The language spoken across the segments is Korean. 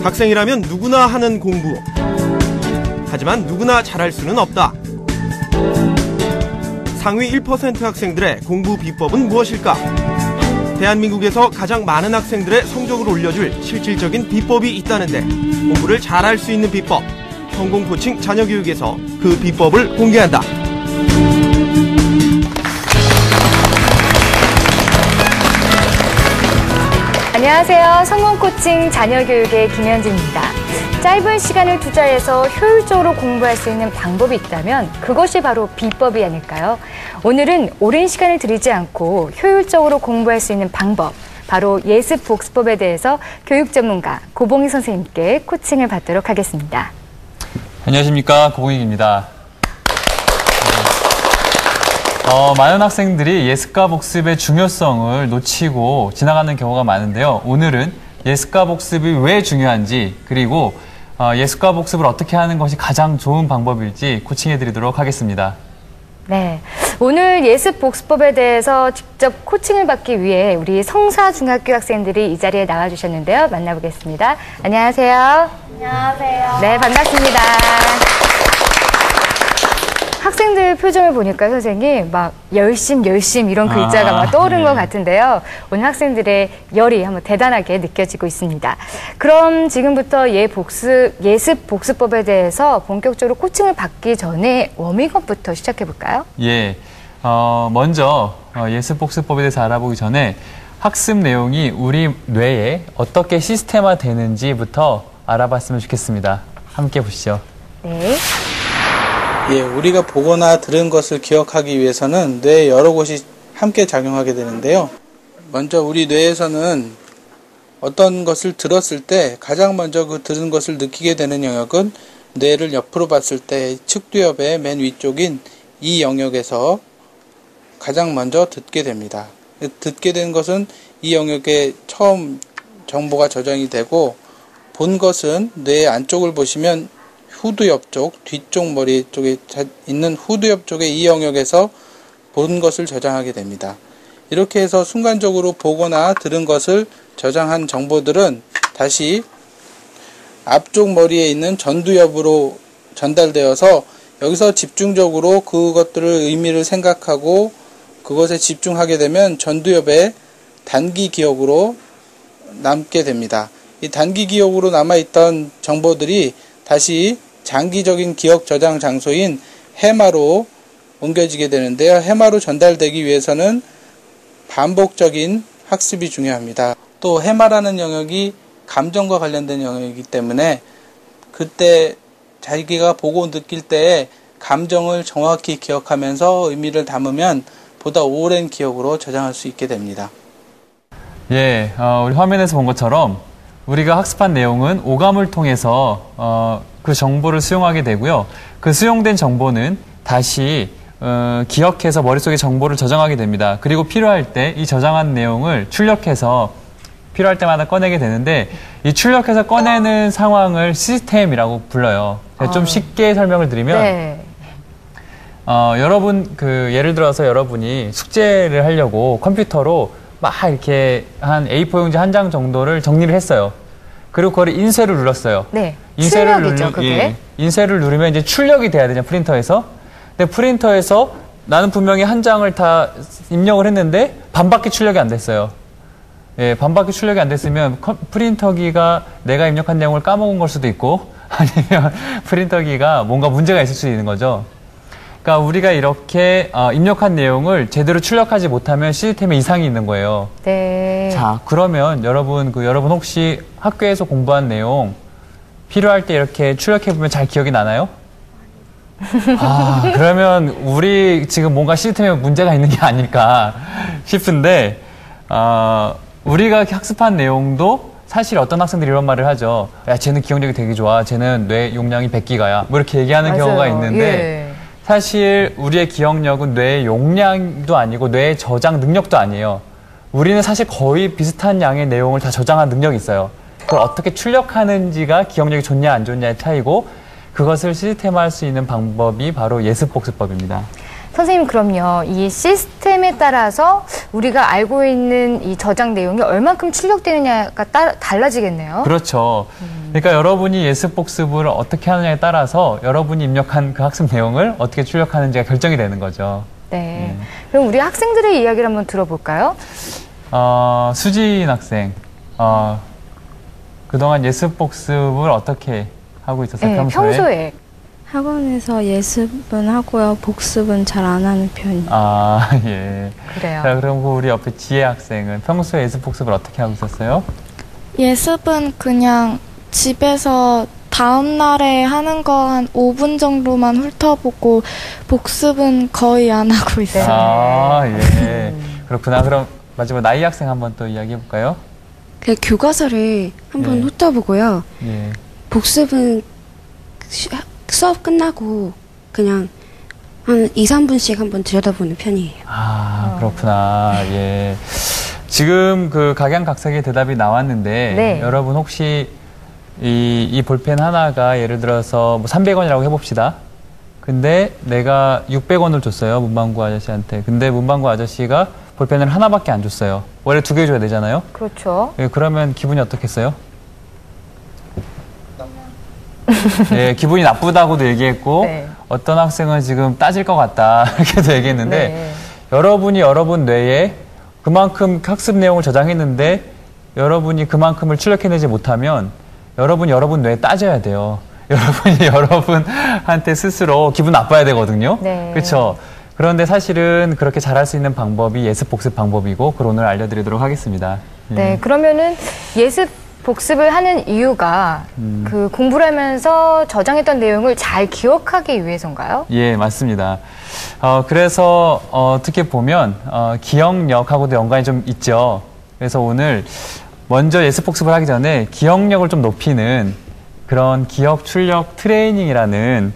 학생이라면 누구나 하는 공부. 하지만 누구나 잘할 수는 없다. 상위 1% 학생들의 공부 비법은 무엇일까? 대한민국에서 가장 많은 학생들의 성적을 올려줄 실질적인 비법이 있다는데 공부를 잘할 수 있는 비법. 성공 코칭 자녀교육에서 그 비법을 공개한다. 안녕하세요. 성공 코칭 자녀교육의 김현진입니다. 짧은 시간을 투자해서 효율적으로 공부할 수 있는 방법이 있다면 그것이 바로 비법이 아닐까요? 오늘은 오랜 시간을 들이지 않고 효율적으로 공부할 수 있는 방법, 바로 예습 복습법에 대해서 교육 전문가 고봉익 선생님께 코칭을 받도록 하겠습니다. 안녕하십니까, 고봉익입니다. 많은 학생들이 예습과 복습의 중요성을 놓치고 지나가는 경우가 많은데요. 오늘은 예습과 복습이 왜 중요한지, 그리고 예습과 복습을 어떻게 하는 것이 가장 좋은 방법일지 코칭해드리도록 하겠습니다. 네, 오늘 예습 복습법에 대해서 직접 코칭을 받기 위해 우리 성사중학교 학생들이 이 자리에 나와주셨는데요. 만나보겠습니다. 안녕하세요. 안녕하세요. 네, 반갑습니다. 학생들 표정을 보니까 선생님 막 열심 이런 글자가 막 떠오르는 것 같은데요. 오늘 학생들의 열이 한번 대단하게 느껴지고 있습니다. 그럼 지금부터 예습 복습법에 대해서 본격적으로 코칭을 받기 전에 워밍업부터 시작해 볼까요? 예, 먼저 예습 복습법에 대해서 알아보기 전에 학습 내용이 우리 뇌에 어떻게 시스템화 되는지부터 알아봤으면 좋겠습니다. 함께 보시죠. 네. 예, 우리가 보거나 들은 것을 기억하기 위해서는 뇌의 여러 곳이 함께 작용하게 되는데요. 먼저 우리 뇌에서는 어떤 것을 들었을 때 가장 먼저 그 들은 것을 느끼게 되는 영역은 뇌를 옆으로 봤을 때 측두엽의 맨 위쪽인 이 영역에서 가장 먼저 듣게 됩니다. 듣게 된 것은 이 영역에 처음 정보가 저장이 되고, 본 것은 뇌의 안쪽을 보시면 후두엽 쪽, 뒤쪽 머리 쪽에 있는 후두엽 쪽의 이 영역에서 본 것을 저장하게 됩니다. 이렇게 해서 순간적으로 보거나 들은 것을 저장한 정보들은 다시 앞쪽 머리에 있는 전두엽으로 전달되어서 여기서 집중적으로 그것들을 의미를 생각하고 그것에 집중하게 되면 전두엽의 단기 기억으로 남게 됩니다. 이 단기 기억으로 남아있던 정보들이 다시 장기적인 기억 저장 장소인 해마로 옮겨지게 되는데요. 해마로 전달되기 위해서는 반복적인 학습이 중요합니다. 또 해마라는 영역이 감정과 관련된 영역이기 때문에 그때 자기가 보고 느낄 때의 감정을 정확히 기억하면서 의미를 담으면 보다 오랜 기억으로 저장할 수 있게 됩니다. 예, 우리 화면에서 본 것처럼 우리가 학습한 내용은 오감을 통해서 그 정보를 수용하게 되고요. 그 수용된 정보는 다시 기억해서 머릿속에 정보를 저장하게 됩니다. 그리고 필요할 때 이 저장한 내용을 출력해서 필요할 때마다 꺼내게 되는데, 이 출력해서 꺼내는 상황을 시스템이라고 불러요. 좀 쉽게 설명을 드리면 네. 여러분 예를 들어서 여러분이 숙제를 하려고 컴퓨터로 막 이렇게 한 A4 용지 한 장 정도를 정리를 했어요. 그리고 그걸 인쇄를 눌렀어요. 네. 출력이죠, 그게. 예, 인쇄를 누르면 이제 출력이 돼야 되잖아요, 프린터에서. 근데 프린터에서 나는 분명히 한 장을 다 입력을 했는데 반밖에 출력이 안 됐어요. 예, 반밖에 출력이 안 됐으면 프린터기가 내가 입력한 내용을 까먹은 걸 수도 있고, 아니면 프린터기가 뭔가 문제가 있을 수도 있는 거죠. 그러니까 우리가 이렇게 입력한 내용을 제대로 출력하지 못하면 시스템에 이상이 있는 거예요. 네. 자, 그러면 여러분 혹시 학교에서 공부한 내용 필요할 때 이렇게 출력해보면 잘 기억이 나나요? 그러면 우리 지금 뭔가 시스템에 문제가 있는 게 아닐까 싶은데, 우리가 학습한 내용도 사실 어떤 학생들이 이런 말을 하죠. 야, 쟤는 기억력이 되게 좋아. 쟤는 뇌 용량이 100기가야. 뭐 이렇게 얘기하는 맞아요. 경우가 있는데, 예. 사실 우리의 기억력은 뇌의 용량도 아니고 뇌의 저장 능력도 아니에요. 우리는 사실 거의 비슷한 양의 내용을 다 저장한 능력이 있어요. 그걸 어떻게 출력하는지가 기억력이 좋냐 안 좋냐의 차이고, 그것을 시스템화할 수 있는 방법이 바로 예습복습법입니다. 선생님, 그럼요. 이 시스템에 따라서 우리가 알고 있는 이 저장 내용이 얼만큼 출력되느냐가 달라지겠네요. 그렇죠. 그러니까 여러분이 예습 복습을 어떻게 하느냐에 따라서 여러분이 입력한 그 학습 내용을 어떻게 출력하는지가 결정이 되는 거죠. 네. 그럼 우리 학생들의 이야기를 한번 들어볼까요? 수진 학생, 그동안 예습 복습을 어떻게 하고 있었어요, 네, 평소에? 학원에서 예습은 하고요. 복습은 잘 안 하는 편이에요. 아, 예. 그래요. 자, 그럼 우리 옆에 지혜 학생은 평소에 예습 복습을 어떻게 하고 있었어요? 예습은 그냥 집에서 다음 날에 하는 거 한 5분 정도만 훑어보고 복습은 거의 안 하고 있어요. 아, 예. 그렇구나. 그럼 마지막 나이 학생 한번 또 이야기해 볼까요? 그 교과서를 한번 예. 훑어보고요. 예. 복습은 수업 끝나고 그냥 한 2, 3분씩 한번 들여다보는 편이에요. 아, 그렇구나. 예. 지금 그 각양각색의 대답이 나왔는데 네. 여러분 혹시 이 볼펜 하나가 예를 들어서 뭐 300원이라고 해봅시다. 근데 내가 600원을 줬어요. 문방구 아저씨한테. 근데 문방구 아저씨가 볼펜을 하나밖에 안 줬어요. 원래 2개 줘야 되잖아요. 그렇죠. 예, 그러면 기분이 어떻겠어요? 예, 기분이 나쁘다고도 얘기했고 네. 어떤 학생은 지금 따질 것 같다 이렇게도 얘기했는데 네. 여러분이 여러분 뇌에 그만큼 학습 내용을 저장했는데 여러분이 그만큼을 출력해내지 못하면 여러분이 여러분 뇌에 따져야 돼요. 여러분이 여러분한테 스스로 기분 나빠야 되거든요. 네. 그렇죠? 그런데 사실은 그렇게 잘할 수 있는 방법이 예습 복습 방법이고 그걸 오늘 알려드리도록 하겠습니다. 네, 그러면은 예습 복습을 하는 이유가 그 공부를 하면서 저장했던 내용을 잘 기억하기 위해서인가요? 예, 맞습니다. 그래서 어떻게 보면 기억력하고도 연관이 좀 있죠. 그래서 오늘 먼저 예습 복습을 하기 전에 기억력을 좀 높이는 그런 기억 출력 트레이닝이라는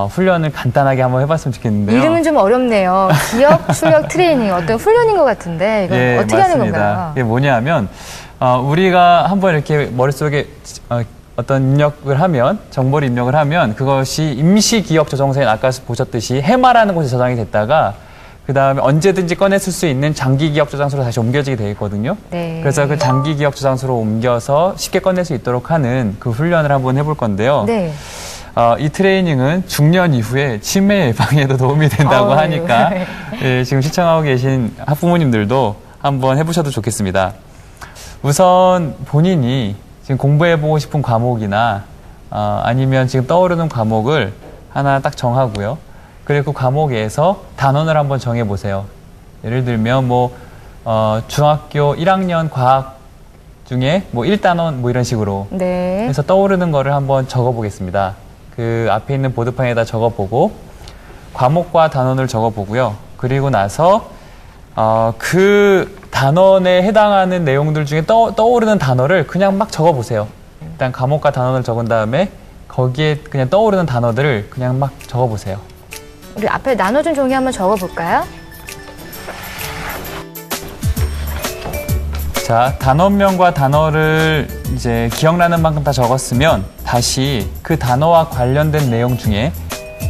훈련을 간단하게 한번 해봤으면 좋겠는데요. 이름은 좀 어렵네요. 기억 출력 트레이닝, 어떤 훈련인 것 같은데 이건 예, 어떻게 맞습니다. 하는 건가요? 이게 뭐냐면 우리가 한번 이렇게 머릿속에 어떤 입력을 하면, 정보를 입력을 하면 그것이 임시 기억 저장소에 아까 보셨듯이 해마라는 곳에 저장이 됐다가 그 다음에 언제든지 꺼냈을 수 있는 장기 기억 저장소로 다시 옮겨지게 되어 있거든요. 네. 그래서 그 장기 기억 저장소로 옮겨서 쉽게 꺼낼 수 있도록 하는 그 훈련을 한번 해볼 건데요. 네. 이 트레이닝은 중년 이후에 치매 예방에도 도움이 된다고 어휴. 하니까 예, 지금 시청하고 계신 학부모님들도 한번 해보셔도 좋겠습니다. 우선 본인이 지금 공부해보고 싶은 과목이나 아니면 지금 떠오르는 과목을 하나 딱 정하고요. 그리고 그 과목에서 단원을 한번 정해보세요. 예를 들면 중학교 1학년 과학 중에 1단원 이런 식으로 네. 그래서 떠오르는 거를 한번 적어보겠습니다. 그 앞에 있는 보드판에다 적어보고 과목과 단원을 적어보고요. 그리고 나서 그 단원에 해당하는 내용들 중에 떠오르는 단어를 그냥 막 적어보세요. 일단 과목과 단원을 적은 다음에 거기에 그냥 떠오르는 단어들을 그냥 막 적어보세요. 우리 앞에 나눠준 종이 한번 적어볼까요? 자, 단원명과 단어를 이제 기억나는 만큼 다 적었으면 다시 그 단어와 관련된 내용 중에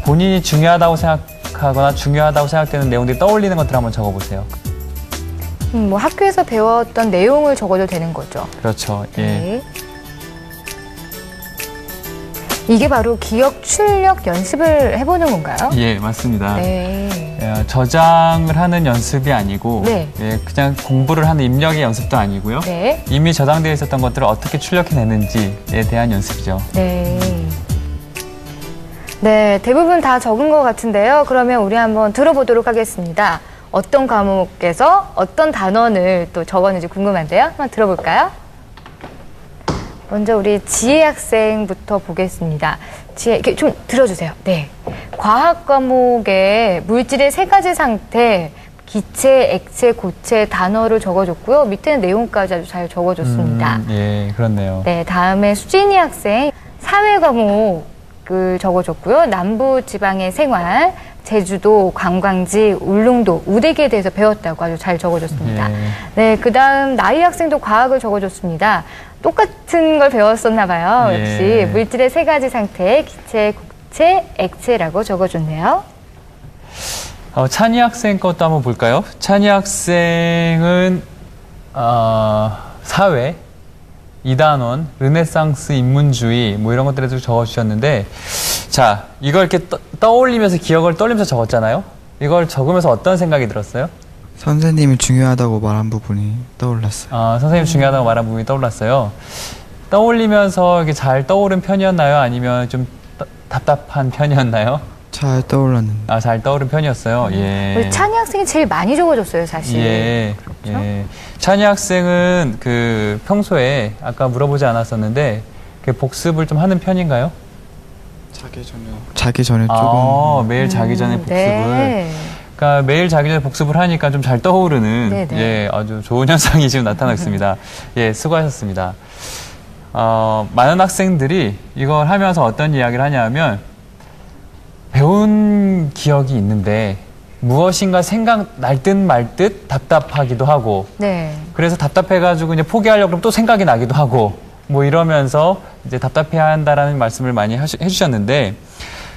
본인이 중요하다고 생각하거나 중요하다고 생각되는 내용들이 떠올리는 것들을 한번 적어보세요. 학교에서 배웠던 내용을 적어도 되는 거죠. 그렇죠. 예. 네. 이게 바로 기억 출력 연습을 해보는 건가요? 예, 맞습니다. 네. 예, 저장을 하는 연습이 아니고 네. 예, 그냥 공부를 하는 입력의 연습도 아니고요. 네. 이미 저장되어 있었던 것들을 어떻게 출력해내는지에 대한 연습이죠. 네. 네, 대부분 다 적은 것 같은데요. 그러면 우리 한번 들어보도록 하겠습니다. 어떤 과목에서 어떤 단원을 또 적었는지 궁금한데요. 한번 들어볼까요? 먼저 우리 지혜 학생부터 보겠습니다. 지혜, 이렇게 좀 들어주세요. 네. 과학 과목에 물질의 3가지 상태, 기체, 액체, 고체 단어를 적어줬고요. 밑에는 내용까지 아주 잘 적어줬습니다. 예, 그렇네요. 네, 다음에 수진이 학생 사회 과목을 적어줬고요. 남부 지방의 생활, 제주도, 관광지, 울릉도, 우대기에 대해서 배웠다고 아주 잘 적어줬습니다. 예. 네, 그 다음 나이 학생도 과학을 적어줬습니다. 똑같은 걸 배웠었나 봐요. 예. 역시 물질의 3가지 상태, 기체, 고체, 액체라고 적어줬네요. 찬희 학생 것도 한번 볼까요? 찬희 학생은 사회, 이단원, 르네상스 인문주의 뭐 이런 것들에 좀 적어주셨는데, 자, 이걸 이렇게 떠올리면서 기억을 떠올리면서 적었잖아요. 이걸 적으면서 어떤 생각이 들었어요? 선생님이 중요하다고 말한 부분이 떠올랐어요. 선생님이 중요하다고 말한 부분이 떠올랐어요. 떠올리면서 이게 잘 떠오른 편이었나요? 아니면 좀 답답한 편이었나요? 잘 떠올랐는데. 잘 떠오른 편이었어요. 예. 우리 찬희 학생이 제일 많이 적어줬어요, 사실. 예. 그렇죠? 예. 찬희 학생은 평소에 아까 물어보지 않았었는데 복습을 좀 하는 편인가요? 자기 전에 조금. 매일 자기 전에 복습을. 네. 그러니까 매일 자기 전에 복습을 하니까 좀 잘 떠오르는 네네. 예, 아주 좋은 현상이 지금 나타나고 있습니다. 예, 수고하셨습니다. 많은 학생들이 이걸 하면서 어떤 이야기를 하냐면 배운 기억이 있는데 무엇인가 생각날 듯 말 듯 답답하기도 하고 네. 그래서 답답해가지고 이제 포기하려고 그러면 또 생각이 나기도 하고 뭐 이러면서 이제 답답해야 한다라는 말씀을 많이 해주셨는데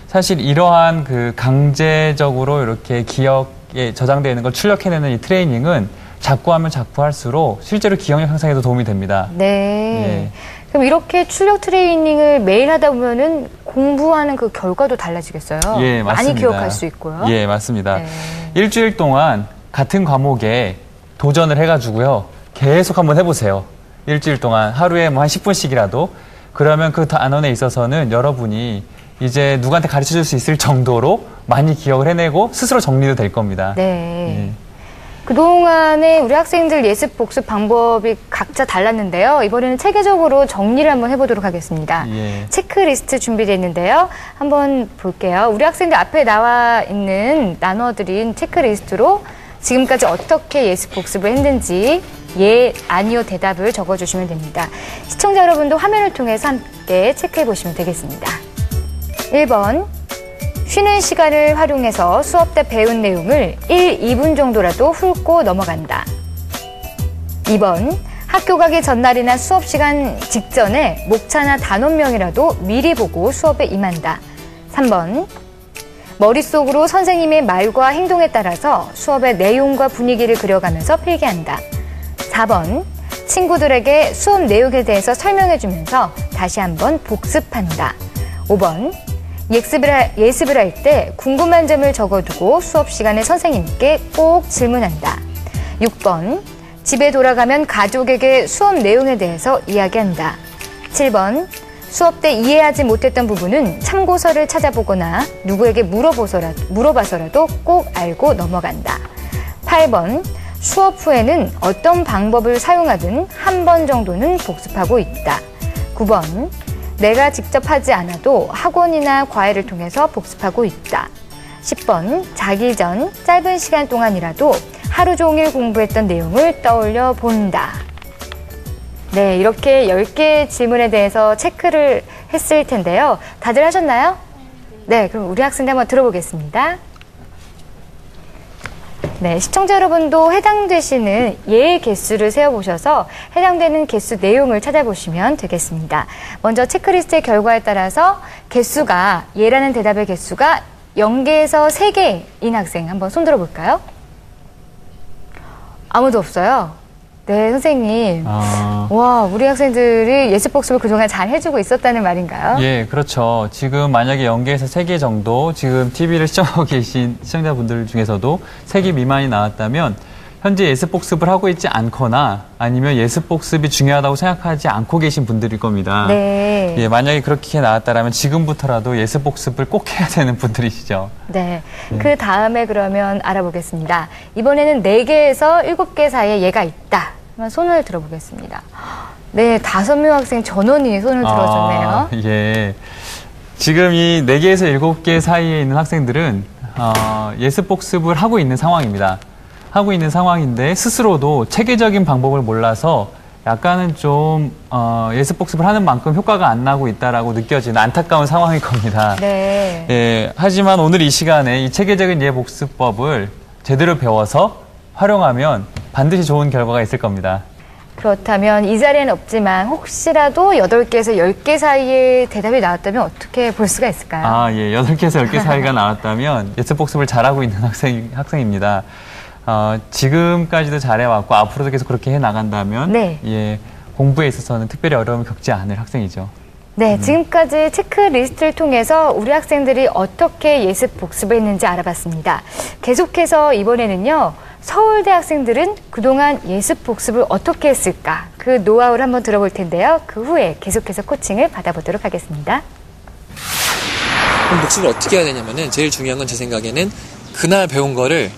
사실 이러한 강제적으로 이렇게 기억에 저장되어 있는 걸 출력해내는 이 트레이닝은 자꾸 하면 자꾸 할수록 실제로 기억력 향상에도 도움이 됩니다. 네. 예. 그럼 이렇게 출력 트레이닝을 매일 하다 보면은 공부하는 그 결과도 달라지겠어요? 예, 맞습니다. 많이 기억할 수 있고요. 예, 맞습니다. 네. 일주일 동안 같은 과목에 도전을 해가지고요. 계속 한번 해보세요. 일주일 동안 하루에 뭐 한 10분씩이라도. 그러면 그 단원에 있어서는 여러분이 이제 누구한테 가르쳐줄 수 있을 정도로 많이 기억을 해내고 스스로 정리도 될 겁니다. 네. 예. 그동안에 우리 학생들 예습 복습 방법이 각자 달랐는데요. 이번에는 체계적으로 정리를 한번 해보도록 하겠습니다. 예. 체크리스트 준비되어 있는데요. 한번 볼게요. 우리 학생들 앞에 나와 있는 나눠드린 체크리스트로 지금까지 어떻게 예습 복습을 했는지 예, 아니요 대답을 적어주시면 됩니다. 시청자 여러분도 화면을 통해서 함께 체크해 보시면 되겠습니다. 1번, 쉬는 시간을 활용해서 수업 때 배운 내용을 1, 2분 정도라도 훑고 넘어간다. 2번, 학교 가기 전날이나 수업 시간 직전에 목차나 단원명이라도 미리 보고 수업에 임한다. 3번, 머릿속으로 선생님의 말과 행동에 따라서 수업의 내용과 분위기를 그려가면서 필기한다. 4번, 친구들에게 수업 내용에 대해서 설명해주면서 다시 한번 복습한다. 5번, 예습을 할 때 궁금한 점을 적어두고 수업 시간에 선생님께 꼭 질문한다. 6번, 집에 돌아가면 가족에게 수업 내용에 대해서 이야기한다. 7번, 수업 때 이해하지 못했던 부분은 참고서를 찾아보거나 누구에게 물어봐서라도 꼭 알고 넘어간다. 8번, 수업 후에는 어떤 방법을 사용하든 한 번 정도는 복습하고 있다. 9번, 내가 직접 하지 않아도 학원이나 과외를 통해서 복습하고 있다. 10번, 자기 전 짧은 시간 동안이라도 하루 종일 공부했던 내용을 떠올려 본다. 네, 이렇게 10개의 질문에 대해서 체크를 했을 텐데요. 다들 하셨나요? 네, 그럼 우리 학생들 한번 들어보겠습니다. 네, 시청자 여러분도 해당되시는 예의 개수를 세어보셔서 해당되는 개수 내용을 찾아보시면 되겠습니다. 먼저 체크리스트의 결과에 따라서 개수가, 예라는 대답의 개수가 0개에서 3개인 학생 한번 손 들어볼까요? 아무도 없어요. 네, 선생님. 와, 우리 학생들이 예습 복습을 그동안 잘 해주고 있었다는 말인가요? 예, 그렇죠. 지금 만약에 0개에서 3개 정도 지금 TV를 시청하고 계신 시청자분들 중에서도 3개 미만이 나왔다면 현재 예습 복습을 하고 있지 않거나 아니면 예습 복습이 중요하다고 생각하지 않고 계신 분들일 겁니다. 네. 예, 만약에 그렇게 나왔다면 지금부터라도 예습 복습을 꼭 해야 되는 분들이시죠. 네. 그 다음에 그러면 알아보겠습니다. 이번에는 4개에서 7개 사이에 얘가 있다. 한번 손을 들어보겠습니다. 네, 5명 학생 전원이 손을 들어줬네요. 예. 지금 이 4개에서 7개 사이에 있는 학생들은 예습 복습을 하고 있는 상황입니다. 하고 있는 상황인데 스스로도 체계적인 방법을 몰라서 약간은 좀 예습 복습을 하는 만큼 효과가 안 나고 있다라고 느껴지는 안타까운 상황일 겁니다. 네. 예, 하지만 오늘 이 시간에 이 체계적인 예 복습법을 제대로 배워서 활용하면 반드시 좋은 결과가 있을 겁니다. 그렇다면 이 자리에는 없지만 혹시라도 8개에서 10개 사이에 대답이 나왔다면 어떻게 볼 수가 있을까요? 아, 예. 8개에서 10개 사이가 나왔다면 예습 복습을 잘하고 있는 학생입니다. 지금까지도 잘해왔고 앞으로도 계속 그렇게 해나간다면 네. 예, 공부에 있어서는 특별히 어려움을 겪지 않을 학생이죠. 네, 지금까지 체크리스트를 통해서 우리 학생들이 어떻게 예습 복습을 했는지 알아봤습니다. 계속해서 이번에는요. 서울대 학생들은 그동안 예습 복습을 어떻게 했을까? 그 노하우를 한번 들어볼 텐데요. 그 후에 계속해서 코칭을 받아보도록 하겠습니다. 그럼 복습을 어떻게 해야 되냐면은 제일 중요한 건 제 생각에는 그날 배운 거를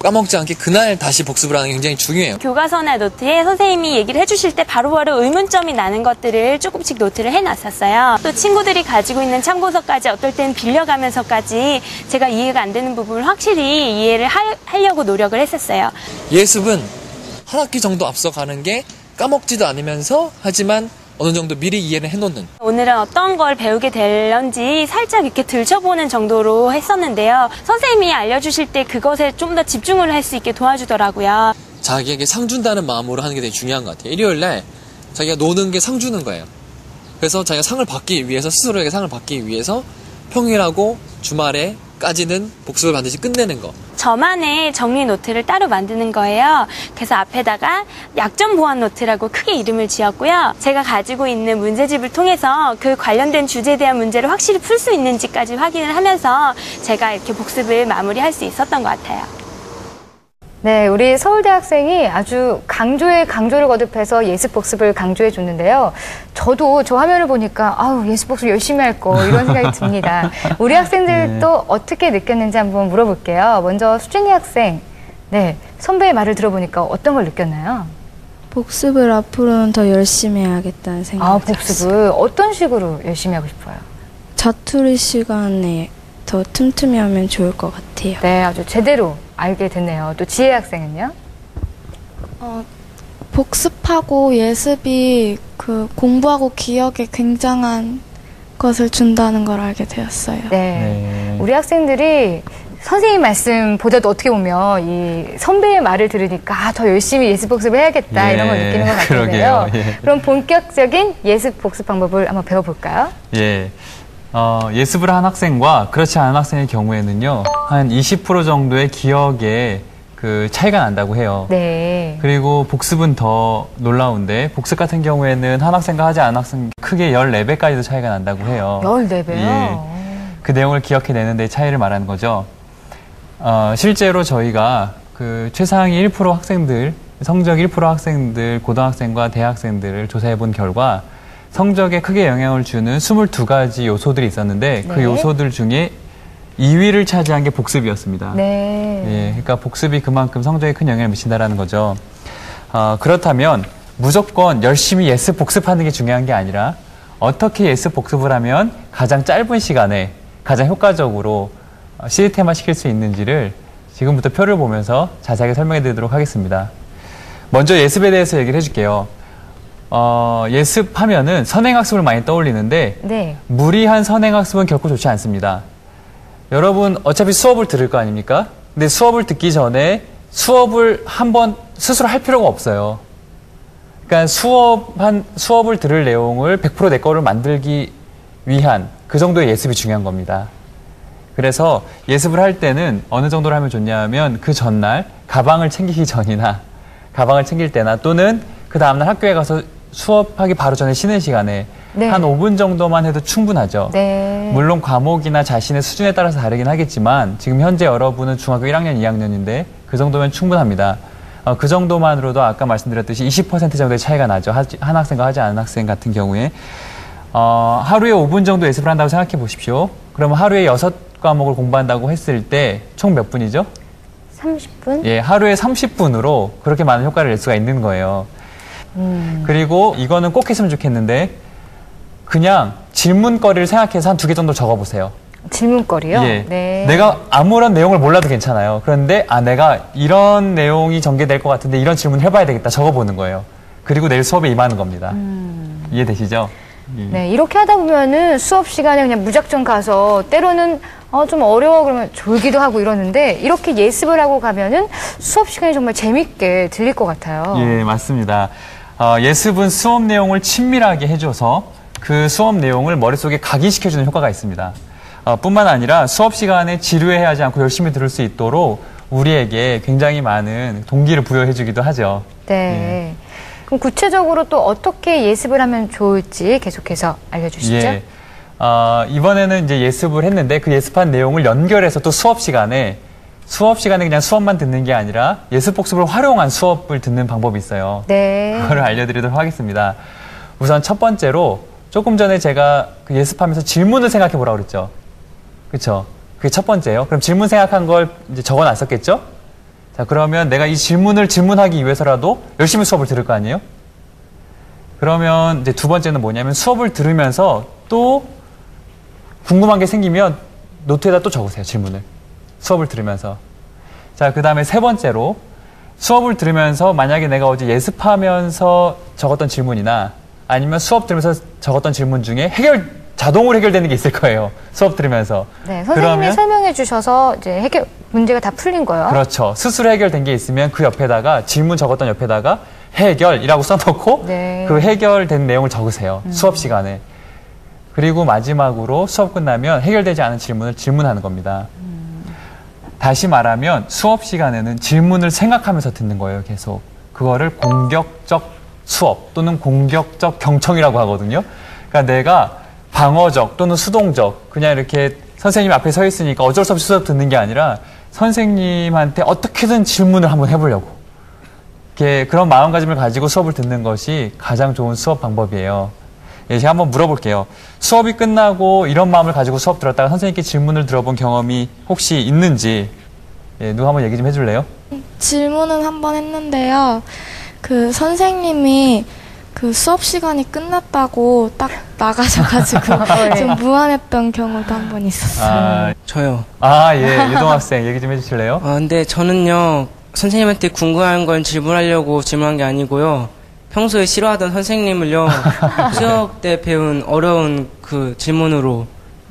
까먹지 않게 그날 다시 복습을 하는 게 굉장히 중요해요. 교과서나 노트에 선생님이 얘기를 해주실 때 바로바로 의문점이 나는 것들을 조금씩 노트를 해놨었어요. 또 친구들이 가지고 있는 참고서까지 어떨 땐 빌려가면서까지 제가 이해가 안 되는 부분을 확실히 이해를 하려고 노력을 했었어요. 예습은 한 학기 정도 앞서가는 게 까먹지도 않으면서 하지만 어느 정도 미리 이해를 해놓는. 오늘은 어떤 걸 배우게 될런지 살짝 이렇게 들춰보는 정도로 했었는데요. 선생님이 알려주실 때 그것에 좀 더 집중을 할 수 있게 도와주더라고요. 자기에게 상 준다는 마음으로 하는 게 되게 중요한 것 같아요. 일요일 날 자기가 노는 게 상 주는 거예요. 그래서 자기가 상을 받기 위해서 스스로에게 상을 받기 위해서 평일하고 주말에까지는 복습을 반드시 끝내는 거. 저만의 정리 노트를 따로 만드는 거예요. 그래서 앞에다가 약점 보완 노트라고 크게 이름을 지었고요. 제가 가지고 있는 문제집을 통해서 그 관련된 주제에 대한 문제를 확실히 풀 수 있는지까지 확인을 하면서 제가 이렇게 복습을 마무리할 수 있었던 것 같아요. 네, 우리 서울대 학생이 아주 강조에 강조를 거듭해서 예습 복습을 강조해 줬는데요. 저도 저 화면을 보니까 아우 예습 복습 열심히 할 거 이런 생각이 듭니다. 우리 학생들도 네. 어떻게 느꼈는지 한번 물어볼게요. 먼저 수진이 학생, 네 선배의 말을 들어보니까 어떤 걸 느꼈나요? 복습을 앞으로는 더 열심히 해야겠다는 생각이 들었어요. 복습을 어떤 식으로 열심히 하고 싶어요? 자투리 시간에 더 틈틈이 하면 좋을 것 같아요. 네, 아주 제대로 알게 됐네요. 또 지혜 학생은요? 복습하고 예습이 그 공부하고 기억에 굉장한 것을 준다는 걸 알게 되었어요. 네. 우리 학생들이 선생님 말씀보다도 어떻게 보면 이 선배의 말을 들으니까 더 열심히 예습 복습을 해야겠다 이런 걸 느끼는 것 같은데요. 예. 그럼 본격적인 예습 복습 방법을 한번 배워볼까요? 예. 예습을 한 학생과 그렇지 않은 학생의 경우에는요, 한 20% 정도의 기억에 그 차이가 난다고 해요. 네. 그리고 복습은 더 놀라운데, 복습 같은 경우에는 한 학생과 하지 않은 학생 크게 14배까지도 차이가 난다고 해요. 14배요? 예. 그 내용을 기억해내는 데 차이를 말하는 거죠. 실제로 저희가 그 최상위 1% 학생들, 성적 1% 학생들, 고등학생과 대학생들을 조사해 본 결과 성적에 크게 영향을 주는 22가지 요소들이 있었는데 네. 그 요소들 중에 2위를 차지한 게 복습이었습니다. 네. 예, 그러니까 복습이 그만큼 성적에 큰 영향을 미친다라는 거죠. 그렇다면 무조건 열심히 예습 복습하는 게 중요한 게 아니라 어떻게 예습 복습을 하면 가장 짧은 시간에 가장 효과적으로 시스템화 시킬 수 있는지를 지금부터 표를 보면서 자세하게 설명해 드리도록 하겠습니다. 먼저 예습에 대해서 얘기를 해줄게요. 예습하면은 선행학습을 많이 떠올리는데 네. 무리한 선행학습은 결코 좋지 않습니다. 여러분 어차피 수업을 들을 거 아닙니까? 근데 수업을 듣기 전에 수업을 한번 스스로 할 필요가 없어요. 그러니까 수업을 들을 내용을 100% 내 거를 만들기 위한 그 정도의 예습이 중요한 겁니다. 그래서 예습을 할 때는 어느 정도로 하면 좋냐면 그 전날 가방을 챙기기 전이나 가방을 챙길 때나 또는 그 다음날 학교에 가서 수업하기 바로 전에 쉬는 시간에 네. 한 5분 정도만 해도 충분하죠. 네. 물론 과목이나 자신의 수준에 따라서 다르긴 하겠지만 지금 현재 여러분은 중학교 1학년, 2학년인데 그 정도면 충분합니다. 그 정도만으로도 아까 말씀드렸듯이 20% 정도의 차이가 나죠. 한 학생과 하지 않은 학생 같은 경우에. 하루에 5분 정도 예습을 한다고 생각해 보십시오. 그러면 하루에 6과목을 공부한다고 했을 때 총 몇 분이죠? 30분? 예, 하루에 30분으로 그렇게 많은 효과를 낼 수가 있는 거예요. 그리고 이거는 꼭 했으면 좋겠는데 그냥 질문거리를 생각해서 한 2개 정도 적어보세요. 질문거리요? 예. 네. 내가 아무런 내용을 몰라도 괜찮아요. 그런데 내가 이런 내용이 전개될 것 같은데 이런 질문을 해봐야 되겠다 적어보는 거예요. 그리고 내일 수업에 임하는 겁니다. 이해되시죠? 네, 이렇게 하다 보면은 수업 시간에 그냥 무작정 가서 때로는 좀 어려워 그러면 졸기도 하고 이러는데 이렇게 예습을 하고 가면은 수업 시간이 정말 재밌게 들릴 것 같아요. 예, 맞습니다. 예습은 수업 내용을 친밀하게 해줘서 그 수업 내용을 머릿속에 각인시켜주는 효과가 있습니다. 뿐만 아니라 수업 시간에 지루해하지 않고 열심히 들을 수 있도록 우리에게 굉장히 많은 동기를 부여해주기도 하죠. 네. 그럼 구체적으로 또 어떻게 예습을 하면 좋을지 계속해서 알려주시죠. 예. 이번에는 이제 예습을 했는데 그 예습한 내용을 연결해서 또 수업 시간에 그냥 수업만 듣는 게 아니라 예습 복습을 활용한 수업을 듣는 방법이 있어요. 네. 그걸 알려드리도록 하겠습니다. 우선 첫 번째로 조금 전에 제가 그 예습하면서 질문을 생각해 보라고 그랬죠. 그렇죠? 그게 첫 번째예요. 그럼 질문 생각한 걸 이제 적어놨었겠죠? 자, 그러면 내가 이 질문을 질문하기 위해서라도 열심히 수업을 들을 거 아니에요? 그러면 이제 두 번째는 뭐냐면 수업을 들으면서 또 궁금한 게 생기면 노트에다 또 적으세요, 질문을. 수업을 들으면서. 자, 그 다음에 세 번째로 수업을 들으면서 만약에 내가 어제 예습하면서 적었던 질문이나 아니면 수업 들으면서 적었던 질문 중에 자동으로 해결되는 게 있을 거예요. 수업 들으면서. 네, 선생님이 설명해 주셔서 이제 문제가 다 풀린 거예요. 그렇죠. 스스로 해결된 게 있으면 그 옆에다가 질문 적었던 옆에다가 해결이라고 써놓고 네. 그 해결된 내용을 적으세요. 수업 시간에. 그리고 마지막으로 수업 끝나면 해결되지 않은 질문을 질문하는 겁니다. 다시 말하면 수업 시간에는 질문을 생각하면서 듣는 거예요, 계속. 그거를 공격적 수업 또는 공격적 경청이라고 하거든요. 그러니까 내가 방어적 또는 수동적 그냥 이렇게 선생님 앞에 서 있으니까 어쩔 수 없이 수업 듣는 게 아니라 선생님한테 어떻게든 질문을 한번 해보려고. 이렇게 그런 마음가짐을 가지고 수업을 듣는 것이 가장 좋은 수업 방법이에요. 예, 제가 한번 물어볼게요. 수업이 끝나고 이런 마음을 가지고 수업 들었다가 선생님께 질문을 들어본 경험이 혹시 있는지 누가 한번 얘기 좀 해줄래요? 질문은 한번 했는데요. 그 선생님이 그 수업 시간이 끝났다고 딱 나가셔가지고 좀 무안했던 경우도 한 번 있었어요. 저요. 예, 유동 학생 얘기 좀 해주실래요? 근데 저는요, 선생님한테 궁금한 걸 질문하려고 질문한 게 아니고요. 평소에 싫어하던 선생님을요, 수업 때 배운 어려운 그 질문으로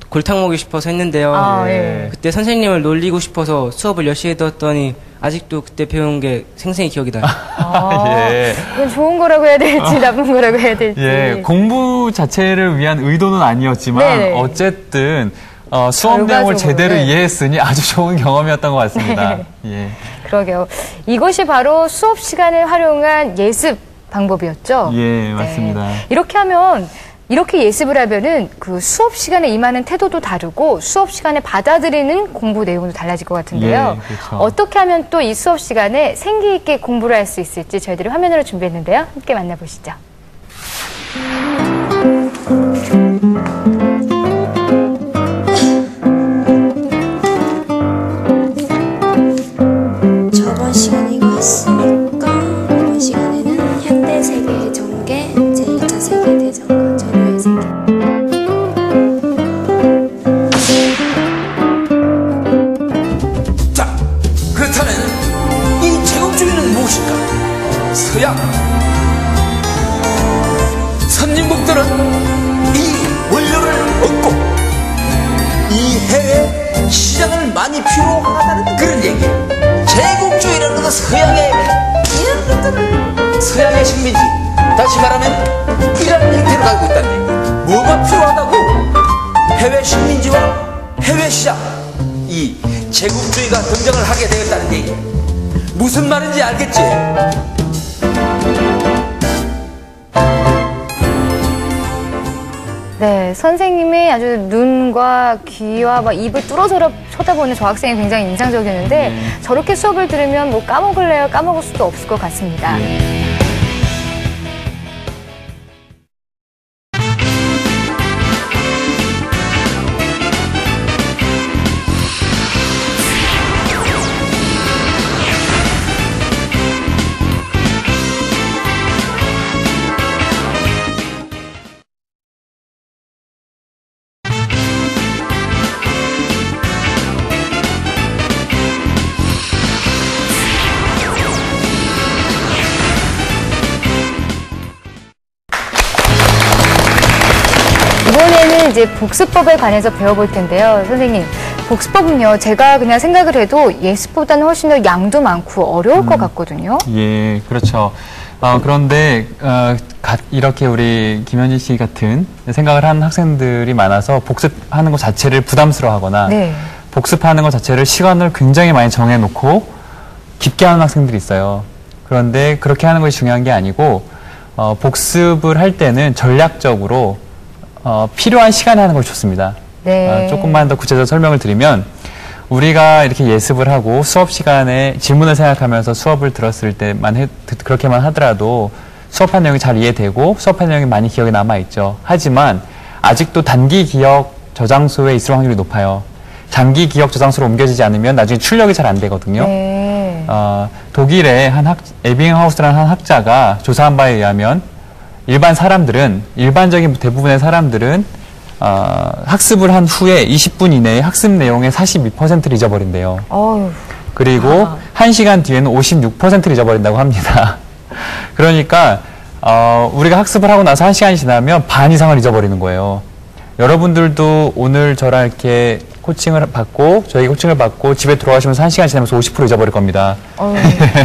골탕 먹이고 싶어서 했는데요. 예. 그때 선생님을 놀리고 싶어서 수업을 열심히 들었더니 아직도 그때 배운 게 생생히 기억이 나요. 예. 이건 좋은 거라고 해야 될지 나쁜 거라고 해야 될지. 예, 공부 자체를 위한 의도는 아니었지만 네네. 어쨌든 수업 내용을 제대로 네. 이해했으니 아주 좋은 경험이었던 것 같습니다. 예. 그러게요. 이것이 바로 수업 시간을 활용한 예습 방법이었죠? 예, 맞습니다. 이렇게 하면 이렇게 예습을 하면은 그 수업 시간에 임하는 태도도 다르고 수업 시간에 받아들이는 공부 내용도 달라질 것 같은데요. 예, 그렇죠. 어떻게 하면 또 이 수업 시간에 생기 있게 공부를 할 수 있을지 저희들이 화면으로 준비했는데요. 함께 만나보시죠. 저번 시간에 이거 했으니까 이번 시간에는 현대 세계 전개, 제1차 세계 대전과 전후의 세계. 자, 그렇다면 이 제국주의는 무엇인가? 서양 선진국들은 이 원료를 얻고 이 해외 시장을 많이 필요하다는 그런 얘기. 제국주의라는 것은 서양의 이런 것들을 서양의 식민지, 다시 말하면 이런 형태로 가고 있다는 얘기. 뭐가 필요하다고? 해외 식민지와 해외 시장, 이 제국주의가 등장을 하게 되었다는 얘기. 무슨 말인지 알겠지? 네, 선생님이 아주 눈과 귀와 막 입을 뚫어져라 쳐다보는 저 학생이 굉장히 인상적이었는데 저렇게 수업을 들으면 뭐 까먹을래요? 까먹을 수도 없을 것 같습니다. 이번에는 이제 복습법에 관해서 배워볼 텐데요. 선생님, 복습법은요, 제가 그냥 생각을 해도 예습보다는 훨씬 더 양도 많고 어려울 것 같거든요. 예, 그렇죠. 그런데 이렇게 우리 김현진 씨 같은 생각을 하는 학생들이 많아서 복습하는 것 자체를 부담스러워하거나 네. 복습하는 것 자체를 시간을 굉장히 많이 정해놓고 깊게 하는 학생들이 있어요. 그런데 그렇게 하는 것이 중요한 게 아니고 복습을 할 때는 전략적으로 필요한 시간에 하는 것이 좋습니다. 네. 조금만 더 구체적으로 설명을 드리면 우리가 이렇게 예습을 하고 수업 시간에 질문을 생각하면서 수업을 들었을 때만 그렇게만 하더라도 수업한 내용이 잘 이해되고 수업한 내용이 많이 기억에 남아있죠. 하지만 아직도 단기 기억 저장소에 있을 확률이 높아요. 장기 기억 저장소로 옮겨지지 않으면 나중에 출력이 잘 안 되거든요. 네. 독일의 에빙하우스라는 한 학자가 조사한 바에 의하면 일반적인 대부분의 사람들은 학습을 한 후에 20분 이내에 학습 내용의 42%를 잊어버린대요. 그리고 1시간 뒤에는 56%를 잊어버린다고 합니다. 그러니까 우리가 학습을 하고 나서 1시간이 지나면 반 이상을 잊어버리는 거예요. 여러분들도 오늘 저랑 이렇게 저희 코칭을 받고 집에 들어가시면서 1시간 지나면서 50% 잊어버릴 겁니다.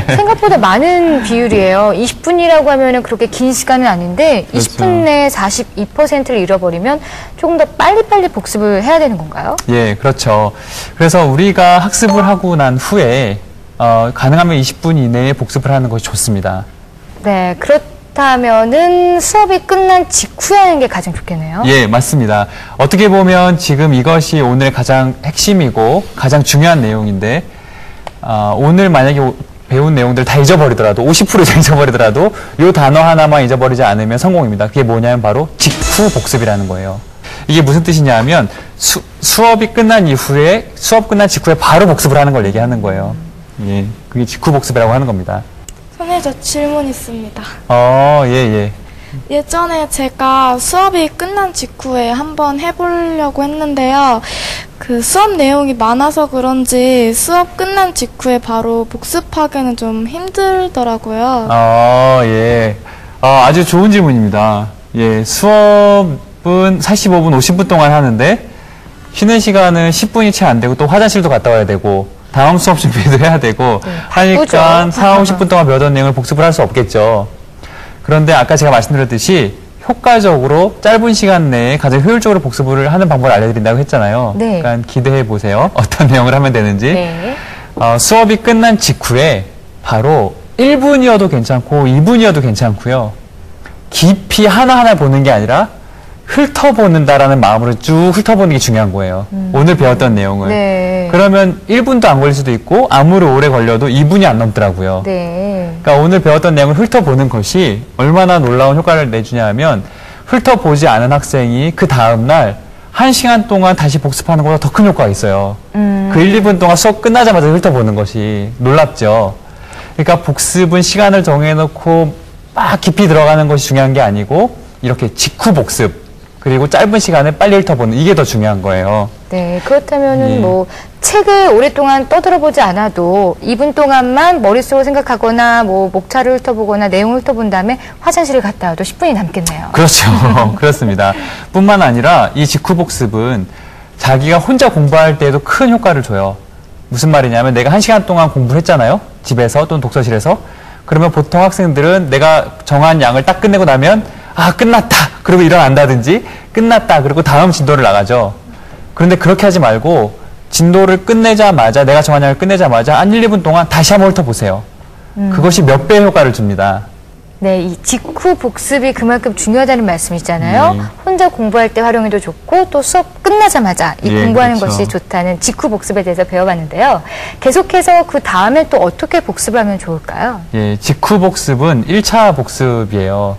생각보다 많은 비율이에요. 20분이라고 하면은 그렇게 긴 시간은 아닌데, 그렇죠. 20분 내에 42%를 잃어버리면 조금 더 빨리빨리 복습을 해야 되는 건가요? 예, 그렇죠. 그래서 우리가 학습을 하고 난 후에, 가능하면 20분 이내에 복습을 하는 것이 좋습니다. 네, 그렇다면은 수업이 끝난 직후에 하는 게 가장 좋겠네요. 예, 맞습니다. 어떻게 보면 지금 이것이 오늘 가장 핵심이고 가장 중요한 내용인데 오늘 만약에 배운 내용들 다 잊어버리더라도 50% 이상 잊어버리더라도 이 단어 하나만 잊어버리지 않으면 성공입니다. 그게 뭐냐면 바로 직후 복습이라는 거예요. 이게 무슨 뜻이냐 하면 수업이 끝난 이후에 수업 끝난 직후에 바로 복습을 하는 걸 얘기하는 거예요. 예, 그게 직후 복습이라고 하는 겁니다. 선생님, 저 질문 있습니다. 예. 예전에 제가 수업이 끝난 직후에 한번 해보려고 했는데요. 그 수업 내용이 많아서 그런지 수업 끝난 직후에 바로 복습하기는 좀 힘들더라고요. 예. 아주 좋은 질문입니다. 예, 수업은 45분, 50분 동안 하는데 쉬는 시간은 10분이 채 안 되고 또 화장실도 갔다 와야 되고 다음 수업 준비도 해야 되고 하니까 4, 50분 동안 배웠던 내용을 복습을 할 수 없겠죠. 그런데 아까 제가 말씀드렸듯이 효과적으로 짧은 시간 내에 가장 효율적으로 복습을 하는 방법을 알려드린다고 했잖아요. 네. 그러니까 기대해 보세요. 어떤 내용을 하면 되는지. 네. 수업이 끝난 직후에 바로 1분이어도 괜찮고 2분이어도 괜찮고요. 깊이 하나하나 보는 게 아니라 훑어보는다라는 마음으로 쭉 훑어보는 게 중요한 거예요. 오늘 배웠던 내용을. 네. 그러면 1분도 안 걸릴 수도 있고 아무리 오래 걸려도 2분이 안 넘더라고요. 네. 그러니까 오늘 배웠던 내용을 훑어보는 것이 얼마나 놀라운 효과를 내주냐 하면 훑어보지 않은 학생이 그 다음날 1시간 동안 다시 복습하는 것보다 더 큰 효과가 있어요. 그 1, 2분 동안 수업 끝나자마자 훑어보는 것이 놀랍죠. 그러니까 복습은 시간을 정해놓고 막 깊이 들어가는 것이 중요한 게 아니고 이렇게 직후 복습 그리고 짧은 시간에 빨리 훑어보는 이게 더 중요한 거예요. 네, 그렇다면은 뭐 책을 오랫동안 떠들어보지 않아도 2분 동안만 머릿속으로 생각하거나 뭐 목차를 훑어보거나 내용을 훑어본 다음에 화장실을 갔다 와도 10분이 남겠네요. 그렇죠. 그렇습니다. 뿐만 아니라 이 직후 복습은 자기가 혼자 공부할 때에도 큰 효과를 줘요. 무슨 말이냐면 내가 1시간 동안 공부를 했잖아요. 집에서 또는 독서실에서. 그러면 보통 학생들은 내가 정한 양을 딱 끝내고 나면 끝났다. 그리고 일어난다든지 끝났다. 그리고 다음 진도를 나가죠. 그런데 그렇게 하지 말고 진도를 끝내자마자 내가 정한 양을 끝내자마자 한 1, 2분 동안 다시 한번 훑어보세요. 그것이 몇 배의 효과를 줍니다. 네, 이 직후 복습이 그만큼 중요하다는 말씀이잖아요. 혼자 공부할 때 활용해도 좋고 또 수업 끝나자마자 이 공부하는 그렇죠. 것이 좋다는 직후 복습에 대해서 배워봤는데요. 계속해서 그 다음에 또 어떻게 복습을 하면 좋을까요? 예, 직후 복습은 1차 복습이에요.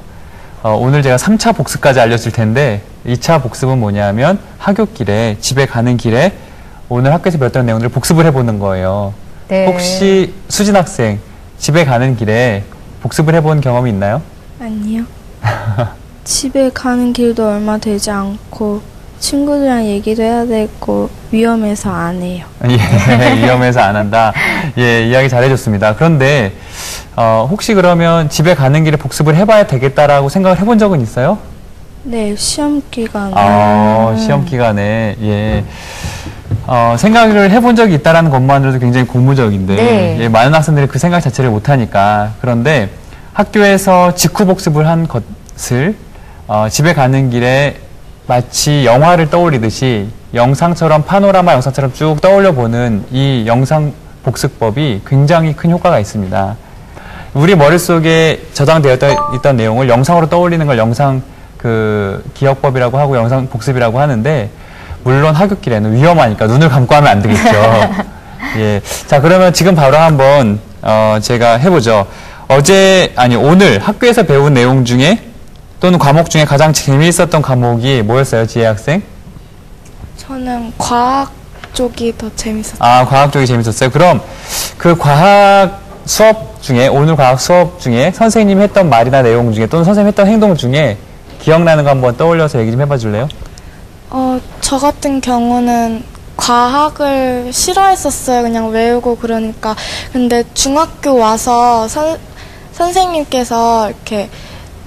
오늘 제가 3차 복습까지 알려줄 텐데 2차 복습은 뭐냐면 하굣길에 집에 가는 길에 오늘 학교에서 배웠던 내용들을 복습을 해보는 거예요. 네. 혹시 수진 학생 집에 가는 길에 복습을 해본 경험이 있나요? 아니요. 집에 가는 길도 얼마 되지 않고 친구들이랑 얘기도 해야 되고 위험해서 안 해요. 예, 위험해서 안 한다. 예, 이야기 잘해줬습니다. 그런데 혹시 그러면 집에 가는 길에 복습을 해봐야 되겠다라고 생각을 해본 적은 있어요? 네, 시험 기간에. 시험 기간에, 예. 생각을 해본 적이 있다는 것만으로도 굉장히 고무적인데, 네. 예, 많은 학생들이 그 생각 자체를 못하니까. 그런데 학교에서 직후복습을 한 것을 집에 가는 길에 마치 영화를 떠올리듯이 영상처럼 파노라마 영상처럼 쭉 떠올려 보는 이 영상 복습법이 굉장히 큰 효과가 있습니다. 우리 머릿속에 저장되어 있던 내용을 영상으로 떠올리는 걸 영상 기억법이라고 하고 영상 복습이라고 하는데, 물론 하굣길에는 위험하니까 눈을 감고 하면 안 되겠죠. 예. 자, 그러면 지금 바로 한번 제가 해보죠. 오늘 학교에서 배운 내용 중에 또는 과목 중에 가장 재미있었던 과목이 뭐였어요, 지혜 학생? 저는 과학 쪽이 더 재밌었어요. 아, 과학 쪽이 재밌었어요. 그럼 그 과학 수업 중에, 오늘 과학 수업 중에 선생님이 했던 말이나 내용 중에 또는 선생님이 했던 행동 중에 기억나는 거 한번 떠올려서 얘기 좀 해봐 줄래요? 저 같은 경우는 과학을 싫어했었어요. 그냥 외우고 그러니까. 근데 중학교 와서 선생님께서 이렇게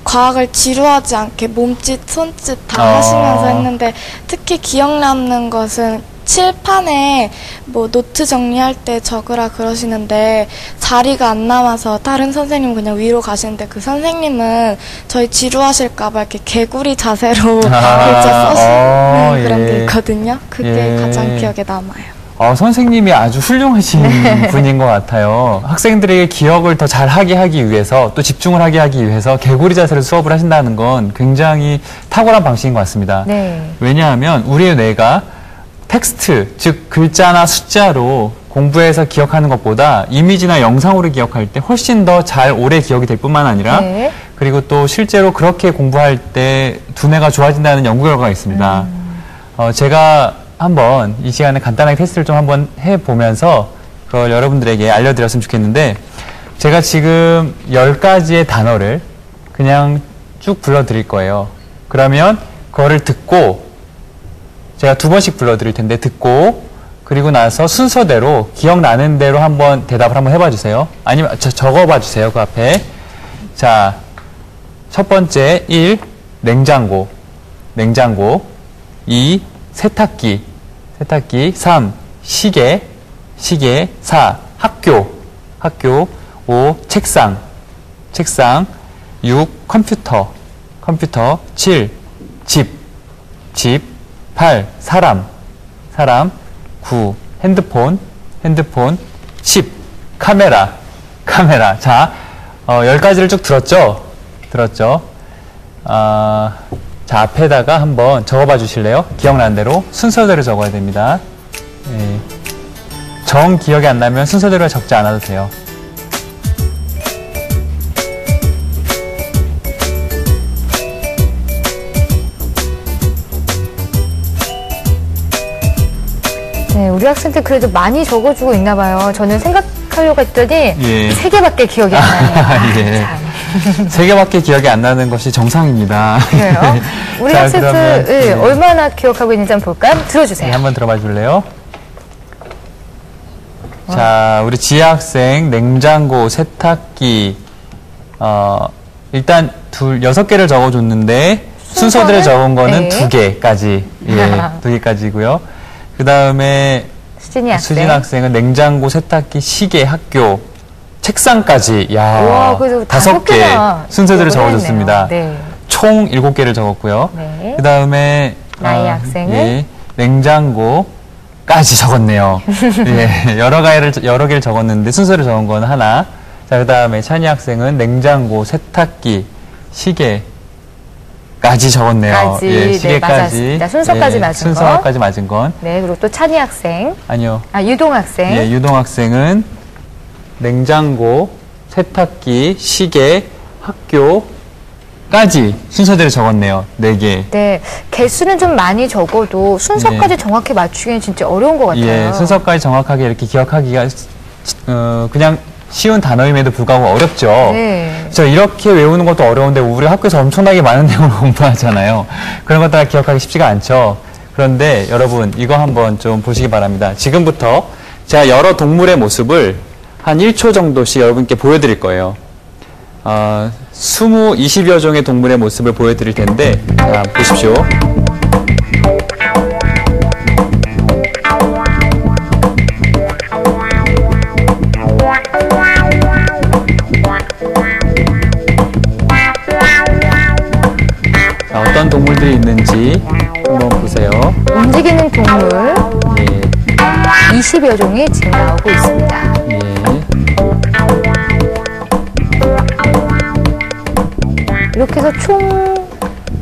과학을 지루하지 않게 몸짓, 손짓 다 하시면서 했는데, 특히 기억 남는 것은 칠판에 뭐 노트 정리할 때 적으라 그러시는데 자리가 안 남아서 다른 선생님 그냥 위로 가시는데, 그 선생님은 저희 지루하실까봐 이렇게 개구리 자세로 글자 써시는 그런 게 있거든요. 그게 가장 기억에 남아요. 선생님이 아주 훌륭하신 분인 것 같아요. 학생들에게 기억을 더 잘하게 하기 위해서, 또 집중을 하게 하기 위해서 개구리 자세로 수업을 하신다는 건 굉장히 탁월한 방식인 것 같습니다. 네. 왜냐하면 우리의 뇌가 텍스트, 즉 글자나 숫자로 공부해서 기억하는 것보다 이미지나 영상으로 기억할 때 훨씬 더 잘 오래 기억이 될 뿐만 아니라, 그리고 또 실제로 그렇게 공부할 때 두뇌가 좋아진다는 연구 결과가 있습니다. 제가 한번 이 시간에 간단하게 테스트를 좀 한번 해보면서 그걸 여러분들에게 알려드렸으면 좋겠는데, 제가 지금 10가지의 단어를 그냥 쭉 불러드릴 거예요. 그러면 그거를 듣고, 제가 2번씩 불러드릴 텐데 듣고, 그리고 나서 순서대로 기억나는 대로 한번 대답을 한번 해봐 주세요. 아니면 적어봐 주세요, 그 앞에. 자, 첫 번째 1. 냉장고 2. 세탁기 3. 시계 4. 학교 5. 책상 6. 컴퓨터 7. 집 8. 사람 9. 핸드폰 10. 카메라. 자, 10가지를 쭉 들었죠? 자, 앞에다가 한번 적어봐 주실래요? 기억나는 대로 순서대로 적어야 됩니다. 정 기억이 안 나면 순서대로 적지 않아도 돼요. 네, 우리 학생들 그래도 많이 적어주고 있나 봐요. 저는 생각하려고 했더니 3개밖에 기억이 안 나네요. 3개밖에 기억이 안 나는 것이 정상입니다. 그래요? 우리 학생들 얼마나 기억하고 있는지 한번 볼까요? 들어주세요. 네, 한번 들어봐 줄래요? 자, 우리 지혜 학생, 냉장고, 세탁기, 일단 6개를 적어줬는데, 순서대로 적은 거는 2개까지. 2개까지고요. 그 다음에 수진 학생은 냉장고, 세탁기, 시계, 학교, 책상까지. 야, 5개 순서대로 적어줬습니다. 총 7개를 적었고요. 그 다음에 나이 학생은 냉장고까지 적었네요. 여러 개를 적었는데 순서를 적은 건 하나. 자, 그 다음에 찬이 학생은 냉장고, 세탁기, 시계 까지 적었네요. 시계까지. 네, 순서까지 맞은 순서까지 맞은 건. 네, 그리고 또 찬이 학생. 아니요. 유동 학생. 유동 학생은 냉장고, 세탁기, 시계, 학교까지 순서대로 적었네요. 4개. 네, 개수는 좀 많이 적어도 순서까지 정확히 맞추기는 진짜 어려운 것 같아요. 순서까지 정확하게 이렇게 기억하기가 그냥 쉬운 단어임에도 불구하고 어렵죠. 그래서 이렇게 외우는 것도 어려운데 우리 학교에서 엄청나게 많은 내용을 공부하잖아요. 그런 것들 기억하기 쉽지가 않죠. 그런데 여러분 이거 한번 좀 보시기 바랍니다. 지금부터 제가 여러 동물의 모습을 한 1초 정도씩 여러분께 보여드릴 거예요. 20여 종의 동물의 모습을 보여드릴 텐데, 자, 보십시오. 동물 예. 20여 종이 지금 나오고 있습니다. 예. 이렇게 해서 총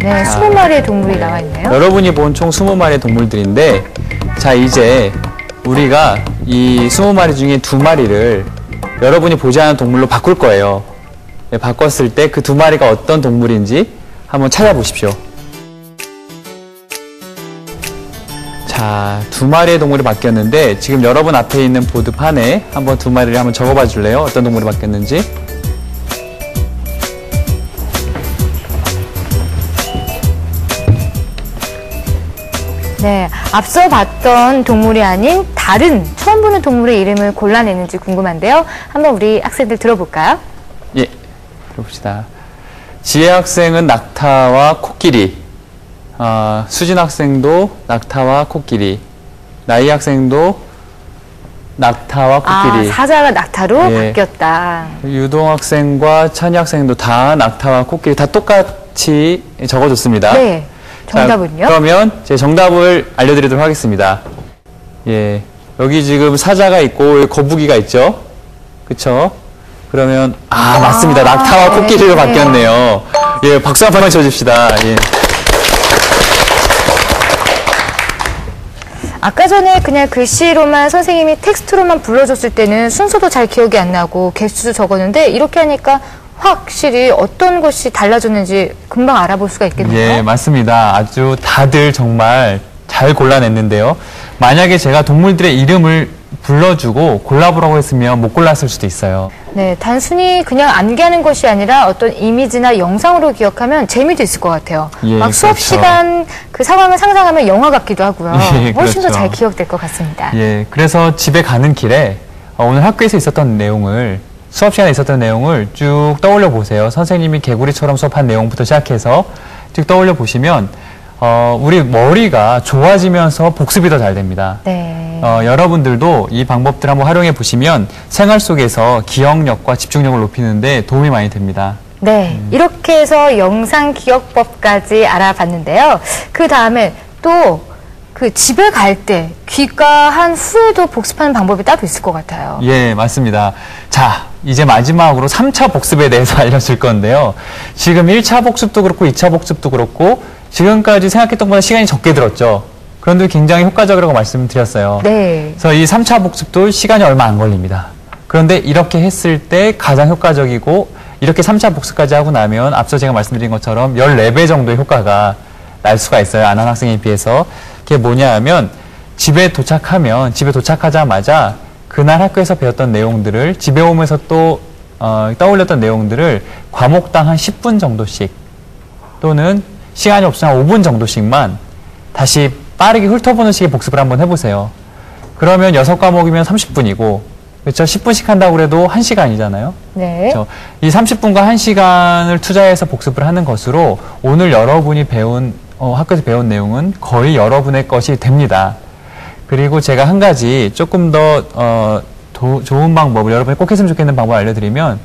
20마리의 동물이 나와 있네요. 여러분이 본 총 20마리의 동물들인데, 자, 이제 우리가 이 20마리 중에 2마리를 여러분이 보지 않은 동물로 바꿀 거예요. 네, 바꿨을 때 그 2마리가 어떤 동물인지 한번 찾아보십시오. 자, 2마리의 동물이 바뀌었는데, 지금 여러분 앞에 있는 보드판에 한번 2마리를 한번 적어봐 줄래요? 어떤 동물이 바뀌었는지? 네, 앞서 봤던 동물이 아닌 다른 처음 보는 동물의 이름을 골라내는지 궁금한데요. 한번 우리 학생들 들어볼까요? 예, 들어봅시다. 지혜 학생은 낙타와 코끼리, 수진 학생도 낙타와 코끼리, 나이 학생도 낙타와 코끼리. 사자가 낙타로 예. 바뀌었다. 유동 학생과 찬희 학생도 다 낙타와 코끼리 다 똑같이 적어줬습니다. 네. 정답은요? 자, 그러면 제 정답을 알려드리도록 하겠습니다. 예, 여기 지금 사자가 있고 거북이가 있죠? 그쵸? 그러면 맞습니다. 낙타와 코끼리로 바뀌었네요. 예, 박수 한 번만 쳐줍시다. 예. 아까 전에 그냥 글씨로만 선생님이 텍스트로만 불러줬을 때는 순서도 잘 기억이 안 나고 개수도 적었는데 이렇게 하니까 확실히 어떤 것이 달라졌는지 금방 알아볼 수가 있겠네요. 예, 맞습니다. 아주 다들 정말 잘 골라냈는데요. 만약에 제가 동물들의 이름을 불러주고 골라보라고 했으면 못 골랐을 수도 있어요. 네, 단순히 그냥 암기하는 것이 아니라 어떤 이미지나 영상으로 기억하면 재미도 있을 것 같아요. 예, 막 수업 그렇죠. 시간 그 상황을 상상하면 영화 같기도 하고요. 예, 훨씬 더 그렇죠. 잘 기억될 것 같습니다. 예, 그래서 집에 가는 길에 오늘 학교에서 있었던 내용을, 수업 시간에 있었던 내용을 쭉 떠올려 보세요. 선생님이 개구리처럼 수업한 내용부터 시작해서 쭉 떠올려 보시면 우리 머리가 좋아지면서 복습이 더 잘 됩니다. 네. 여러분들도 이 방법들 한번 활용해 보시면 생활 속에서 기억력과 집중력을 높이는데 도움이 많이 됩니다. 네, 이렇게 해서 영상 기억법까지 알아봤는데요. 그 다음에 또 그 집에 갈 때 귀가한 후에도 복습하는 방법이 따로 있을 것 같아요. 예, 맞습니다. 자, 이제 마지막으로 3차 복습에 대해서 알려줄 건데요. 지금 1차 복습도 그렇고 2차 복습도 그렇고 지금까지 생각했던 것보다 시간이 적게 들었죠. 그런데 굉장히 효과적이라고 말씀드렸어요. 네. 그래서 이 3차 복습도 시간이 얼마 안 걸립니다. 그런데 이렇게 했을 때 가장 효과적이고 이렇게 3차 복습까지 하고 나면 앞서 제가 말씀드린 것처럼 14배 정도의 효과가 날 수가 있어요. 안 한 학생에 비해서. 그게 뭐냐 하면 집에 도착하자마자 그날 학교에서 배웠던 내용들을 집에 오면서 또 떠올렸던 내용들을 과목당 한 10분 정도씩 또는 시간이 없으면 5분 정도씩만 다시 빠르게 훑어보는 식의 복습을 한번 해보세요. 그러면 6과목이면 30분이고 그렇죠? 10분씩 한다고 해도 1시간이잖아요. 네. 그렇죠? 이 30분과 1시간을 투자해서 복습을 하는 것으로 오늘 여러분이 학교에서 배운 내용은 거의 여러분의 것이 됩니다. 그리고 제가 한 가지 조금 더 좋은 방법을 여러분이 꼭 했으면 좋겠는 방법을 알려드리면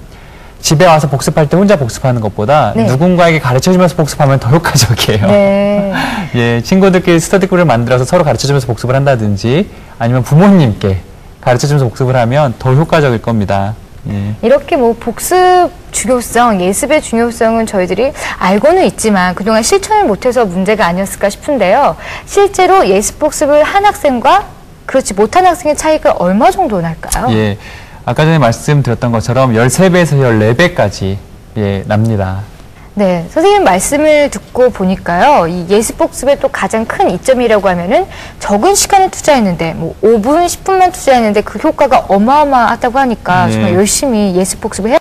집에 와서 복습할 때 혼자 복습하는 것보다 네. 누군가에게 가르쳐주면서 복습하면 더 효과적이에요. 네. 예, 친구들끼리 스터디그룹을 만들어서 서로 가르쳐주면서 복습을 한다든지 아니면 부모님께 가르쳐주면서 복습을 하면 더 효과적일 겁니다. 예. 이렇게 뭐 복습 중요성, 예습의 중요성은 저희들이 알고는 있지만 그동안 실천을 못해서 문제가 아니었을까 싶은데요. 실제로 예습 복습을 한 학생과 그렇지 못한 학생의 차이가 얼마 정도 날까요? 예, 아까 전에 말씀드렸던 것처럼 13배에서 14배까지 납니다. 네, 선생님 말씀을 듣고 보니까요, 이 예습 복습의 또 가장 큰 이점이라고 하면은 적은 시간을 투자했는데, 뭐 5분, 10분만 투자했는데 그 효과가 어마어마하다고 하니까 정말 열심히 예습 복습을 해야